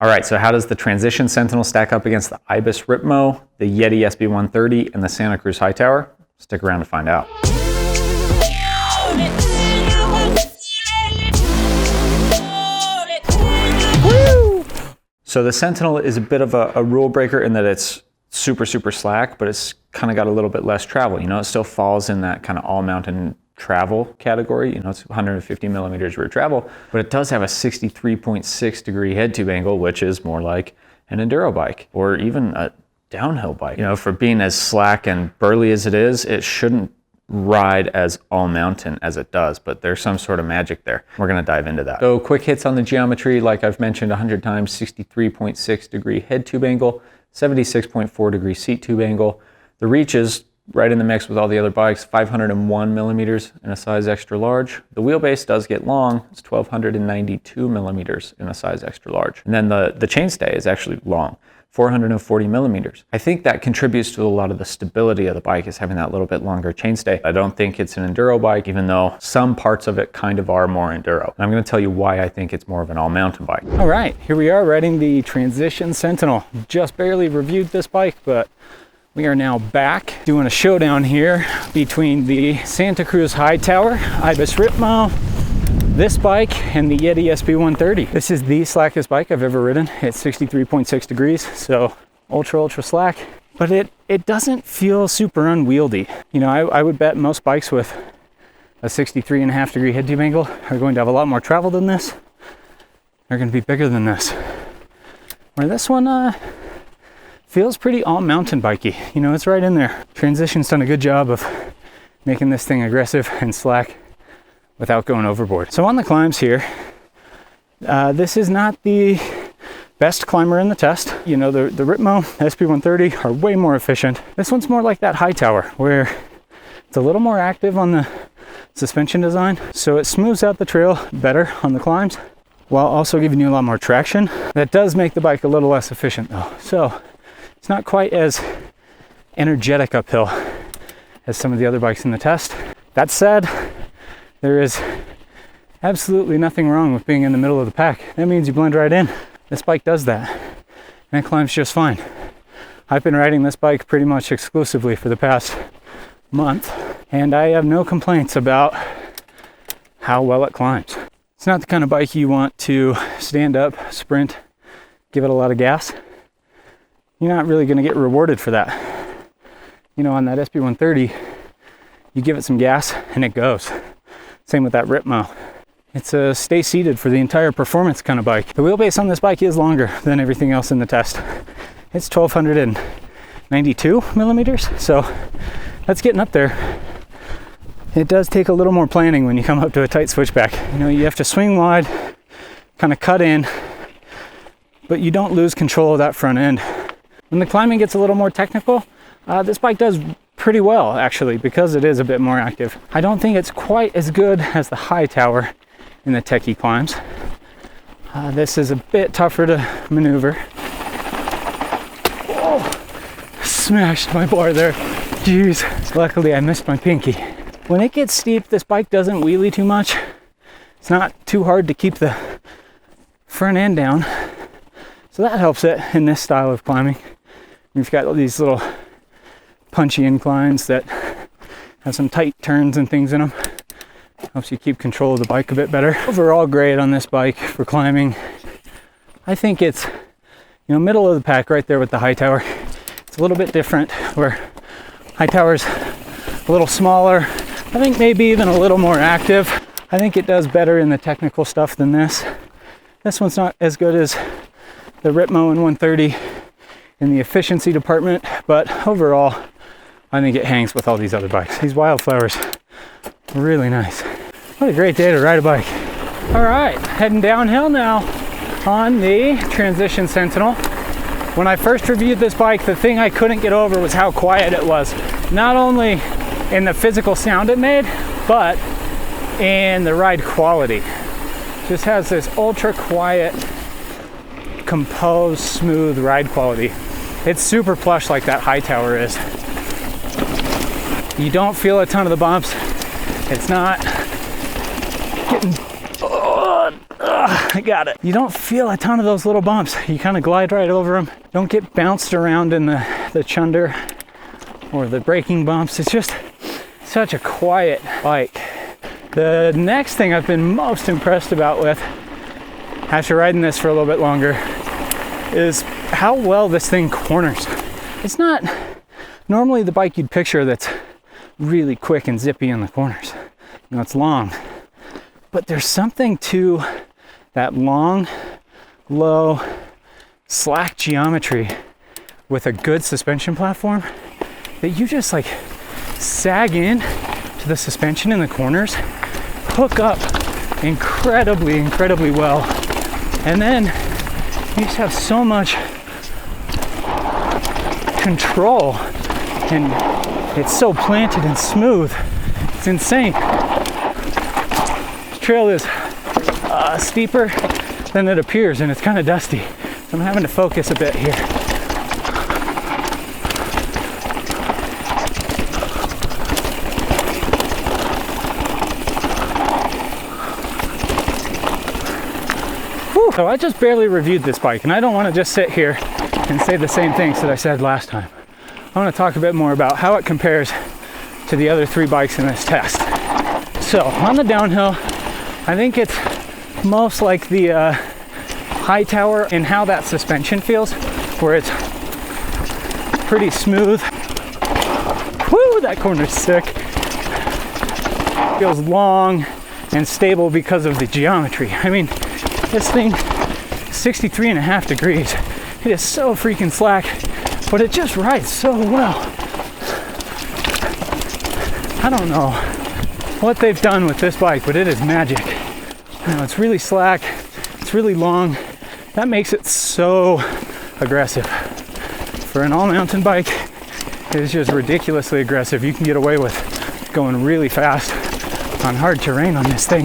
All right, so how does the Transition Sentinel stack up against the Ibis Ripmo, the Yeti SB130, and the Santa Cruz Hightower? Stick around to find out. Woo! So the Sentinel is a bit of a rule breaker in that it's super slack, but it's kind of got a little bit less travel. You know, it still falls in that kind of all mountain travel category. You know, it's 150 millimeters rear travel, but it does have a 63.6 degree head tube angle, which is more like an enduro bike or even a downhill bike. You know, for being as slack and burly as it is, it shouldn't ride as all mountain as it does, but there's some sort of magic there. We're going to dive into that. So quick hits on the geometry, like I've mentioned 100 times, 63.6 degree head tube angle, 76.4 degree seat tube angle. The reach is right in the mix with all the other bikes, 501 millimeters in a size extra large. The wheelbase does get long, it's 1292 millimeters in a size extra large. And then the chainstay is actually long, 440 millimeters. I think that contributes to a lot of the stability of the bike, is having that little bit longer chainstay. I don't think it's an enduro bike, even though some parts of it kind of are more enduro. And I'm going to tell you why I think it's more of an all mountain bike. All right, here we are riding the Transition Sentinel. Just barely reviewed this bike, but we are now back doing a showdown here between the Santa Cruz Hightower, Ibis Ripmo, this bike, and the Yeti SB130. This is the slackest bike I've ever ridden. It's 63.6 degrees, so ultra slack, but it doesn't feel super unwieldy. You know, I would bet most bikes with a 63.5 degree head tube angle are going to have a lot more travel than this. They're going to be bigger than this. Where this one, feels pretty all mountain bikey. You know, it's right in there. Transition's done a good job of making this thing aggressive and slack without going overboard. So on the climbs here, this is not the best climber in the test. You know, the Ripmo SB130 are way more efficient. This one's more like that Hightower, where it's a little more active on the suspension design, so it smooths out the trail better on the climbs, while also giving you a lot more traction. That does make the bike a little less efficient though. So it's not quite as energetic uphill as some of the other bikes in the test. That said, there is absolutely nothing wrong with being in the middle of the pack. That means you blend right in. This bike does that, and it climbs just fine. I've been riding this bike pretty much exclusively for the past month, and I have no complaints about how well it climbs. It's not the kind of bike you want to stand up, sprint, give it a lot of gas. You're not really going to get rewarded for that. You know, on that SB130, you give it some gas and it goes. Same with that Ripmo. It's a stay seated for the entire performance kind of bike. The wheelbase on this bike is longer than everything else in the test. It's 1292 millimeters, so that's getting up there. It does take a little more planning when you come up to a tight switchback. You know, you have to swing wide, kind of cut in, but you don't lose control of that front end. When the climbing gets a little more technical, this bike does pretty well, actually, because it is a bit more active. I don't think it's quite as good as the Hightower in the techie climbs. This is a bit tougher to maneuver. Oh, smashed my bar there. Jeez. Luckily, I missed my pinky. When it gets steep, this bike doesn't wheelie too much. It's not too hard to keep the front end down. So that helps it in this style of climbing. We've got all these little punchy inclines that have some tight turns and things in them. Helps you keep control of the bike a bit better. Overall grade on this bike for climbing, I think it's, you know, middle of the pack right there with the Hightower. It's a little bit different, where Hightower's a little smaller. I think maybe even a little more active. I think it does better in the technical stuff than this. This one's not as good as the Ripmo and 130 in the efficiency department, but overall, I think it hangs with all these other bikes. These wildflowers are really nice. What a great day to ride a bike. All right, heading downhill now on the Transition Sentinel. When I first reviewed this bike, the thing I couldn't get over was how quiet it was. Not only in the physical sound it made, but in the ride quality. Just has this ultra quiet, composed, smooth ride quality. It's super plush like that Hightower is. You don't feel a ton of the bumps. It's not getting I got it. You don't feel a ton of those little bumps. You kind of glide right over them. Don't get bounced around in the chunder or the braking bumps. It's just such a quiet bike. The next thing I've been most impressed about with, after riding this for a little bit longer, is how well this thing corners. It's not normally the bike you'd picture that's really quick and zippy in the corners. You know, it's long. But there's something to that long, low, slack geometry with a good suspension platform that you just like sag in to the suspension in the corners, hook up incredibly well, and then you just have so much control, and it's so planted and smooth. It's insane. This trail is steeper than it appears, and it's kind of dusty, so I'm having to focus a bit here. So I just barely reviewed this bike, and I don't want to just sit here and say the same things that I said last time. I want to talk a bit more about how it compares to the other 3 bikes in this test. So on the downhill, I think it's most like the Hightower and how that suspension feels, where it's pretty smooth. Woo, that corner's sick. Feels long and stable because of the geometry. I mean, this thing, 63.5 degrees. It is so freaking slack, but it just rides so well. I don't know what they've done with this bike, but it is magic. You know, it's really slack, it's really long. That makes it so aggressive. For an all-mountain bike, it is just ridiculously aggressive. You can get away with going really fast on hard terrain on this thing.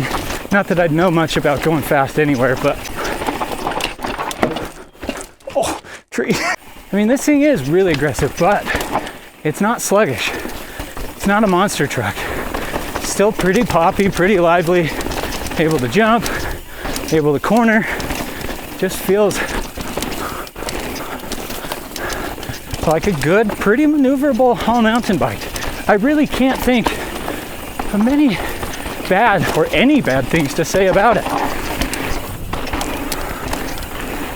Not that I'd know much about going fast anywhere, but oh, tree. I mean, this thing is really aggressive, but it's not sluggish. It's not a monster truck. It's still pretty poppy, pretty lively, able to jump, able to corner. Just feels like a good, pretty maneuverable all-mountain bike. I really can't think of many bad or any bad things to say about it.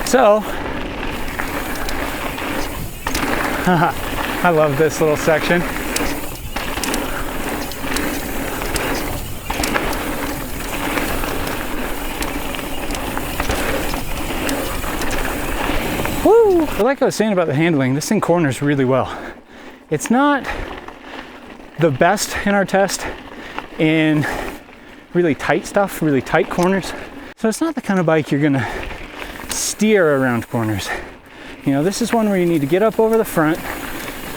So I love this little section. Woo! But like I was saying about the handling, this thing corners really well. It's not the best in our test in really tight stuff, really tight corners. So it's not the kind of bike you're gonna steer around corners. You know, this is one where you need to get up over the front,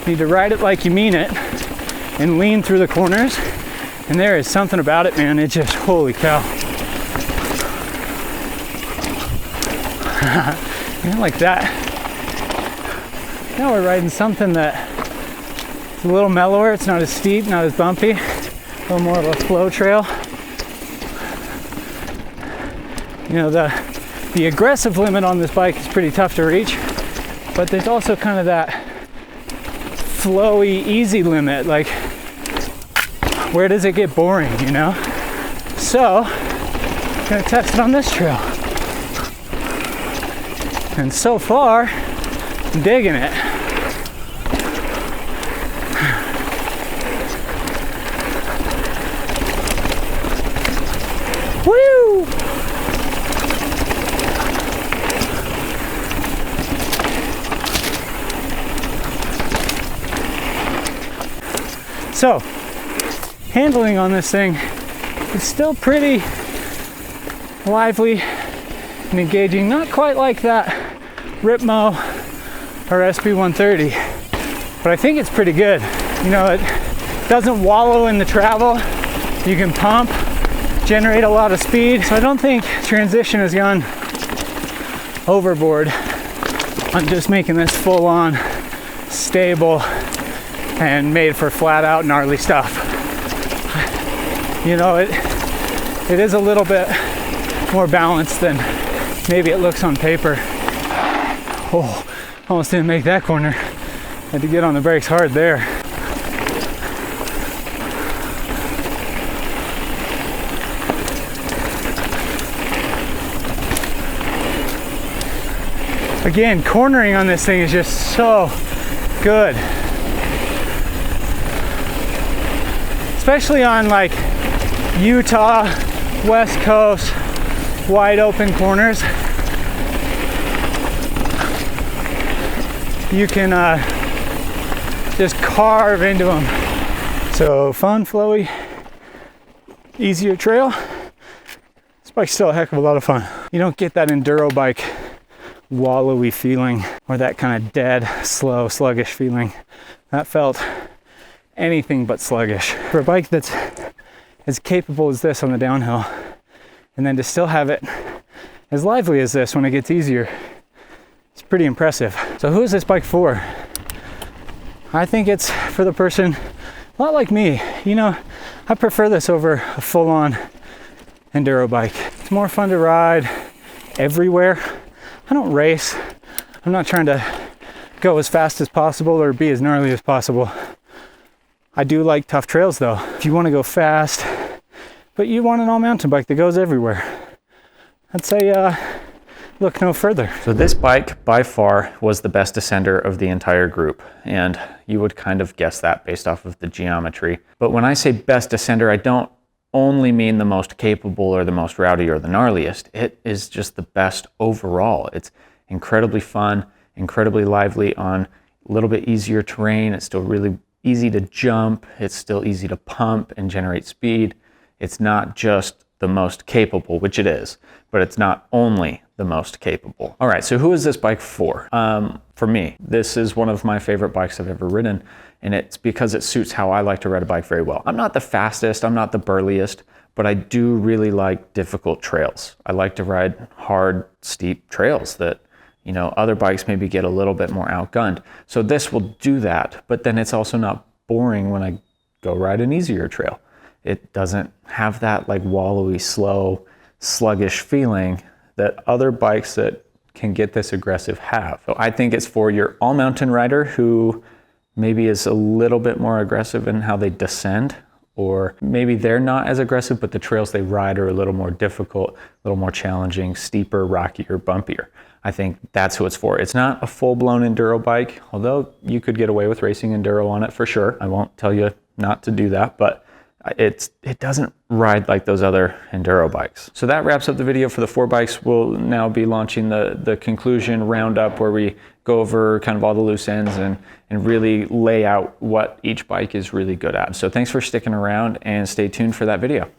you need to ride it like you mean it, and lean through the corners. And there is something about it, man, it just, holy cow. You know, like that. Now we're riding something that is a little mellower, it's not as steep, not as bumpy, a little more of a flow trail. You know, the aggressive limit on this bike is pretty tough to reach, but there's also kind of that flowy, easy limit, like where does it get boring, you know? So, I'm gonna test it on this trail. And so far, I'm digging it. Woo! So, handling on this thing is still pretty lively and engaging. Not quite like that Ripmo or SB130, but I think it's pretty good. You know, it doesn't wallow in the travel. You can pump, generate a lot of speed. So I don't think transition has gone overboard on just making this full on stable and made for flat out gnarly stuff. You know, it is a little bit more balanced than maybe it looks on paper. Oh, almost didn't make that corner. Had to get on the brakes hard there. Again, cornering on this thing is just so good. Especially on like Utah, West Coast, wide open corners. You can just carve into them. So fun, flowy, easier trail. This bike's still a heck of a lot of fun. You don't get that enduro bike wallowy feeling or that kind of dead, slow, sluggish feeling. That felt anything but sluggish. For a bike that's as capable as this on the downhill, and then to still have it as lively as this when it gets easier, it's pretty impressive. So who is this bike for? I think it's for the person a lot like me. You know, I prefer this over a full-on enduro bike. It's more fun to ride everywhere. I don't race. I'm not trying to go as fast as possible or be as gnarly as possible. I do like tough trails though. If you want to go fast, but you want an all-mountain bike that goes everywhere, I'd say look no further. So this bike by far was the best descender of the entire group, and you would kind of guess that based off of the geometry. But when I say best descender, I don't only mean the most capable or the most rowdy or the gnarliest. It is just the best overall. It's incredibly fun, incredibly lively on a little bit easier terrain. It's still really easy to jump. It's still easy to pump and generate speed. It's not just the most capable, which it is, but it's not only the most capable. All right, so who is this bike for? For me, this is one of my favorite bikes I've ever ridden, and it's because it suits how I like to ride a bike very well. I'm not the fastest, I'm not the burliest, but I do really like difficult trails. I like to ride hard, steep trails that, you know, other bikes maybe get a little bit more outgunned. So this will do that, but then it's also not boring when I go ride an easier trail. It doesn't have that like wallowy, slow, sluggish feeling that other bikes that can get this aggressive have. So I think it's for your all-mountain rider who maybe is a little bit more aggressive in how they descend, or maybe they're not as aggressive, but the trails they ride are a little more difficult, a little more challenging, steeper, rockier, bumpier. I think that's who it's for. It's not a full-blown enduro bike, although you could get away with racing enduro on it for sure. I won't tell you not to do that, but it doesn't ride like those other enduro bikes. So that wraps up the video for the 4 bikes. We'll now be launching the conclusion roundup where we go over kind of all the loose ends and really lay out what each bike is really good at. So thanks for sticking around and stay tuned for that video.